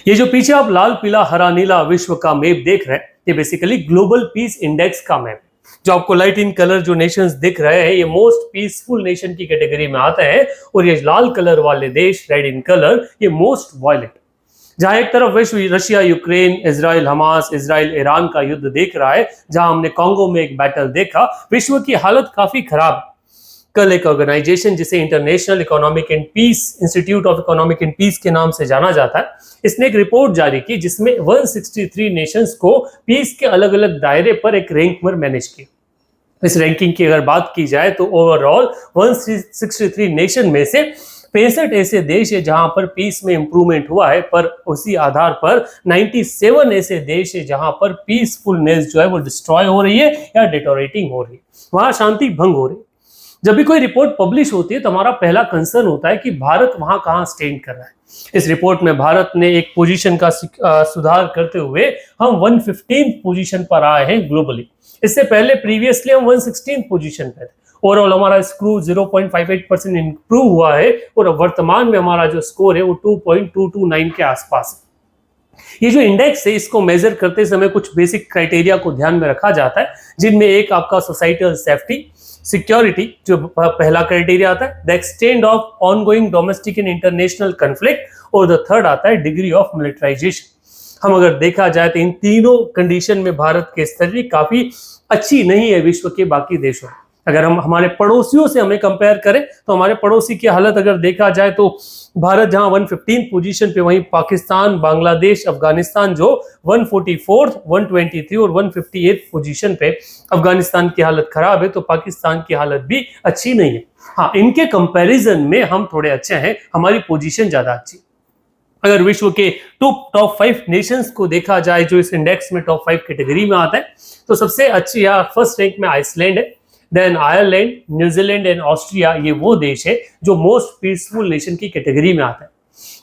ये जो पीछे आप लाल पीला हरा नीला विश्व का मैप देख रहे हैं, ये बेसिकली ग्लोबल पीस इंडेक्स का मैप। जो आपको लाइट इन कलर जो नेशंस दिख रहे हैं, ये मोस्ट पीसफुल नेशन की कैटेगरी में आते हैं, और ये लाल कलर वाले देश रेड इन कलर, ये मोस्ट वायलेंट। जहां एक तरफ विश्व Russia Ukraine, Israel Hamas, Israel Iran का युद्ध देख रहा है, जहां हमने कांगो में एक बैटल देखा, विश्व की हालत काफी खराब है। कल एक ऑर्गेनाइजेशन जिसे International Economic and Peace Institute of Economic and Peace के नाम से जाना जाता है, इसने एक रिपोर्ट जारी की जिसमें 163 नेशंस को पीस के अलग अलग दायरे पर एक रैंक में मैनेज किया। इस रैंकिंग की अगर बात की जाए तो ओवरऑल 163 नेशन में से 65 ऐसे देश है जहां पर पीस में इंप्रूवमेंट हुआ है, पर उसी आधार पर 97 ऐसे देश है जहां पर पीसफुलनेस जो है वो डिस्ट्रॉय हो रही है या डिटोरेटिंग हो रही है, वहां शांति भंग हो रही है। जब भी कोई रिपोर्ट पब्लिश होती है तो हमारा पहला कंसर्न होता है कि भारत वहां कहां स्टैंड कर रहा है। इस रिपोर्ट में भारत ने एक पोजीशन का सुधार करते हुए हम 115 पोजीशन पर आए हैं ग्लोबली। इससे पहले प्रीवियसली हम 116 पोजीशन पे थे। ओवरऑल हमारा स्कोर 0.58% इंप्रूव हुआ है, और वर्तमान में हमारा जो स्कोर है वो 2.229 के आसपास है। ये जो इंडेक्स है, इसको मेजर करते समय कुछ बेसिक क्राइटेरिया को ध्यान में रखा जाता है, जिनमें एक आपका सोसाइटल सेफ्टी, सिक्योरिटी जो पहला क्राइटेरिया आता है, the extend of ongoing domestic and international conflict, और द थर्ड आता है डिग्री ऑफ मिलिटराइजेशन। हम अगर देखा जाए तो इन तीनों कंडीशन में भारत की स्थिति काफी अच्छी नहीं है विश्व के बाकी देशों में। अगर हम हमारे पड़ोसियों से हमें कंपेयर करें तो हमारे पड़ोसी की हालत अगर देखा जाए तो भारत जहां 115 पोजीशन पे, वहीं पाकिस्तान, बांग्लादेश, अफगानिस्तान जो 144, 123 और 158 पोजीशन पे। अफगानिस्तान की हालत खराब है तो पाकिस्तान की हालत भी अच्छी नहीं है। हाँ, इनके कंपैरिजन में हम थोड़े अच्छे हैं, हमारी पोजीशन ज्यादा अच्छी। अगर विश्व के टॉप 5 नेशंस को देखा जाए जो इस इंडेक्स में टॉप 5 कैटेगरी में आता है, तो सबसे अच्छी या फर्स्ट रैंक में आइसलैंड है, then Ireland, New Zealand and Austria. ये वो देश है जो मोस्ट पीसफुल नेशन की कैटेगरी में आता है।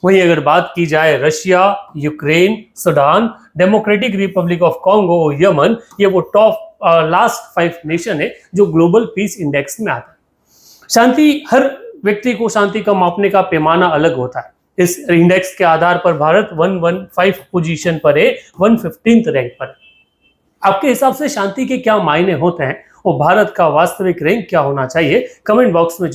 वहीं अगर बात की जाए Russia, Ukraine, Sudan, Democratic Republic of Congo और यमन, ये वो टॉप लास्ट 5 नेशन है जो ग्लोबल पीस इंडेक्स में आता है। शांति, हर व्यक्ति को शांति का मापने का पैमाना अलग होता है। इस इंडेक्स के आधार पर भारत 115 पोजीशन पर है, 115th रैंक पर है। आपके हिसाब से शांति के क्या मायने होते हैं और भारत का वास्तविक रैंक क्या होना चाहिए, कमेंट बॉक्स में जरूर